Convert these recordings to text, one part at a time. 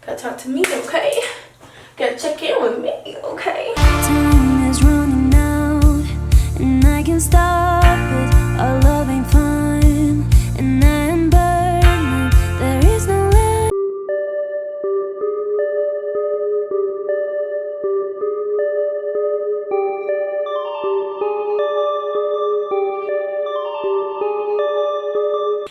Gotta talk to me, okay? Gotta check in with me, okay? Time is running out, and I can't stop it. Our love ain't fine, and I am burning. There is no limit.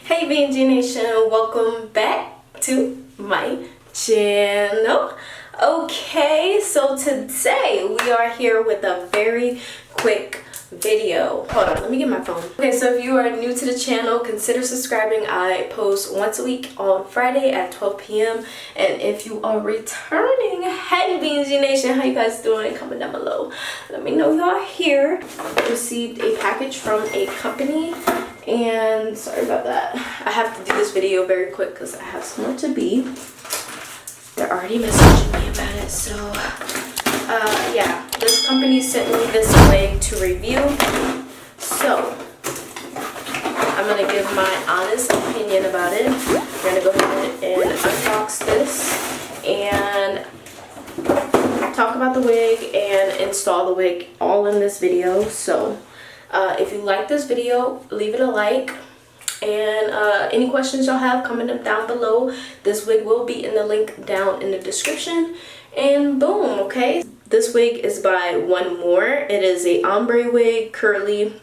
Hey BNG Nation, welcome back to my channel. Okay, so today we are here with a very quick video. Hold on, let me get my phone. Okay, so if you are new to the channel, consider subscribing. I post once a week on Friday at 12 p.m. And if you are returning, hey BNG Nation, how you guys doing? Comment down below. Let me know y'all here. I received a package from a company, and sorry about that. I have to do this video very quick because I have somewhere to be. They're already messaging me about it, so yeah, this company sent me this wig to review, so I'm gonna give my honest opinion about it. I'm gonna go ahead and unbox this and talk about the wig and install the wig all in this video. So if you like this video, leave it a like. And any questions y'all have, comment them down below. This wig will be in the link down in the description. And boom, okay? This wig is by One More. It is a ombre wig, curly,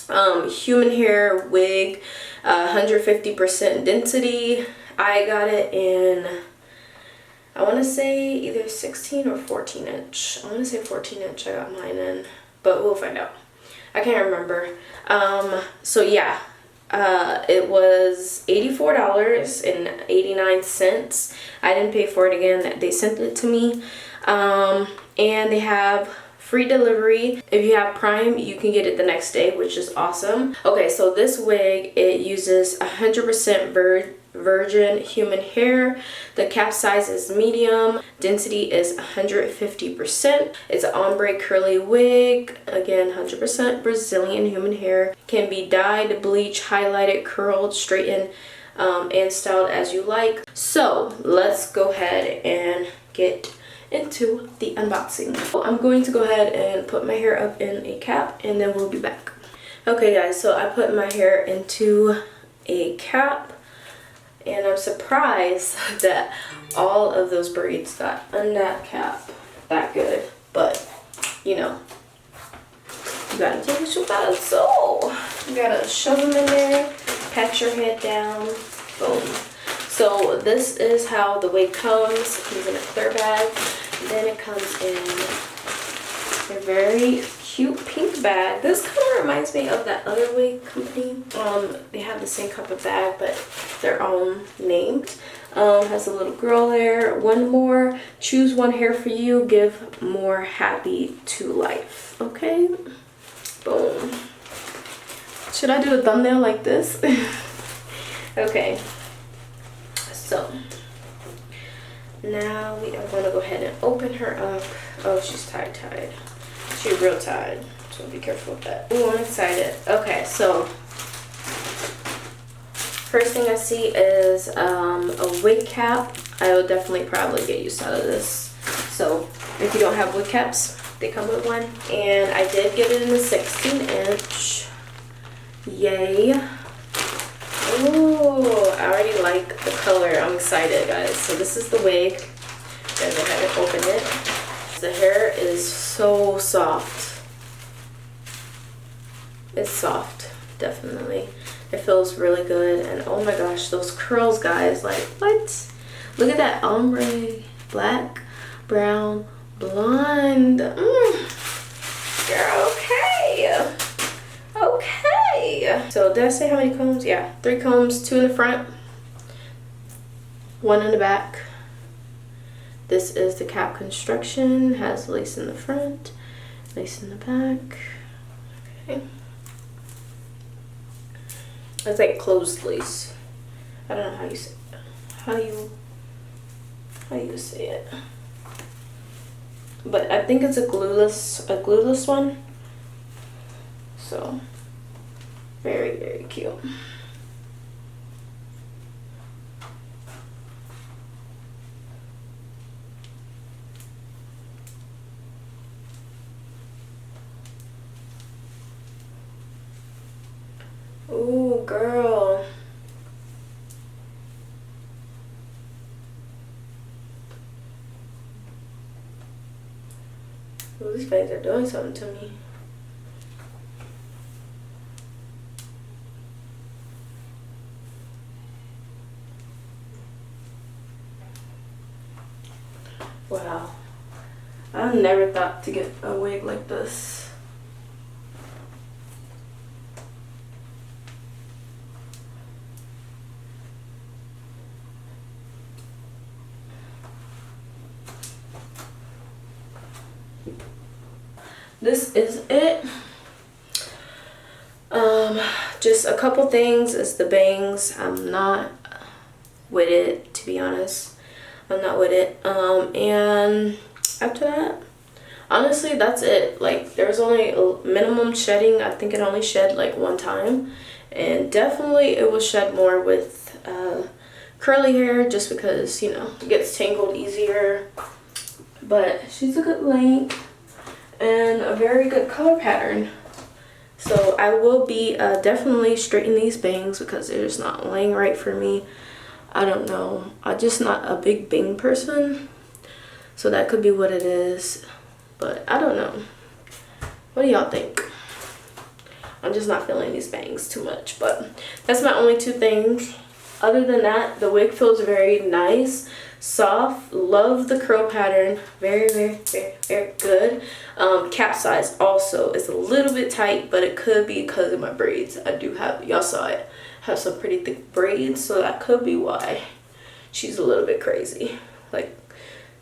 human hair wig, 150% density. I got it in, I want to say either 16 or 14 inch. I want to say 14 inch I got mine in, but we'll find out. I can't remember. So yeah. It was $84.89. I didn't pay for it again. They sent it to me. And they have free delivery. If you have Prime, you can get it the next day, which is awesome. Okay, so this wig, it uses 100% virgin human hair. The cap size is medium. Density is 150%. It's an ombre curly wig. Again, 100% Brazilian human hair. Can be dyed, bleached, highlighted, curled, straightened, and styled as you like. So let's go ahead and get into the unboxing. So I'm going to go ahead and put my hair up in a cap, and then we'll be back. Okay guys, so I put my hair into a cap, and I'm surprised that all of those braids got on that cap that good. But, you know, you gotta take what you gotta. So, you gotta shove them in there, pat your head down, boom. So, this is how the wig comes. It comes in a clear bag. Then it comes in a very cute pink bag. This kind of reminds me of that other wig company. They have the same type of bag, but their own named. Has a little girl there. One more. Choose one hair for you. Give more happy to life. Okay. Boom. Should I do a thumbnail like this? Okay. So now we are going to go ahead and open her up. Oh, she's tied. She's real tied, so be careful with that. Ooh, I'm excited. Okay, so first thing I see is a wig cap. I will definitely probably get used out of this. So if you don't have wig caps, they come with one. And I did get it in the 16 inch. Yay. Ooh, I already like the color. I'm excited, guys. So this is the wig. I'm gonna go ahead and open it. The hair is so soft. It's soft, definitely. It feels really good. And oh my gosh, those curls, guys. Like, what? Look at that ombre, black, brown, blonde. Girl, okay. Okay. So did I say how many combs? Yeah, 3 combs, 2 in the front, 1 in the back. This is the cap construction. Has lace in the front, lace in the back. Okay. It's like closed lace. I don't know how you say it. How you say it. But I think it's a glueless one. So very, very cute. Ooh, these bangs are doing something to me. Wow. I never thought to get a wig like this. This is it. Just a couple things is the bangs. I'm not with it, to be honest. I'm not with it. And after that, honestly, that's it. Like, there's only a minimum shedding. I think it only shed like one time, and definitely it will shed more with curly hair, just because, you know, it gets tangled easier. But she's a good length and a very good color pattern. So I will be definitely straightening these bangs because they're just not laying right for me. I don't know, I'm just not a big bang person, so that could be what it is, but I don't know. What do y'all think? I'm just not feeling these bangs too much, but that's my only two things. Other than that, the wig feels very nice, soft. Love the curl pattern. Very, very, very, very good. Cap size also is a little bit tight, but it could be because of my braids. I do have, y'all saw it, have some pretty thick braids, so that could be why she's a little bit crazy. Like,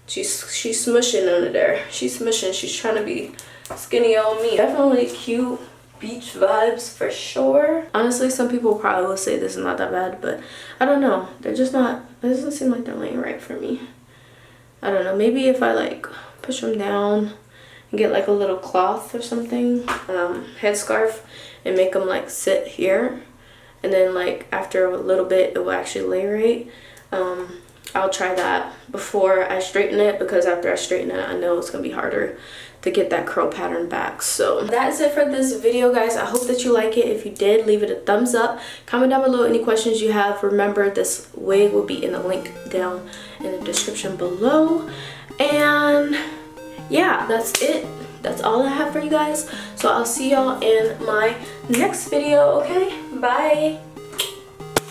she's smushing under there. She's smushing. She's trying to be skinny on me. Definitely cute beach vibes for sure. Honestly, some people probably will say this is not that bad, but I don't know. They're just not, it doesn't seem like they're laying right for me. I don't know. Maybe if I like push them down and get like a little cloth or something, headscarf, and make them like sit here, and then like after a little bit it will actually lay right. I'll try that before I straighten it, because after I straighten it, I know it's gonna be harder to get that curl pattern back. So that's it for this video, guys. I hope that you like it. If you did, leave it a thumbs up. Comment down below any questions you have. Remember, this wig will be in the link down in the description below. And yeah, that's it. That's all I have for you guys. So I'll see y'all in my next video, okay? Bye.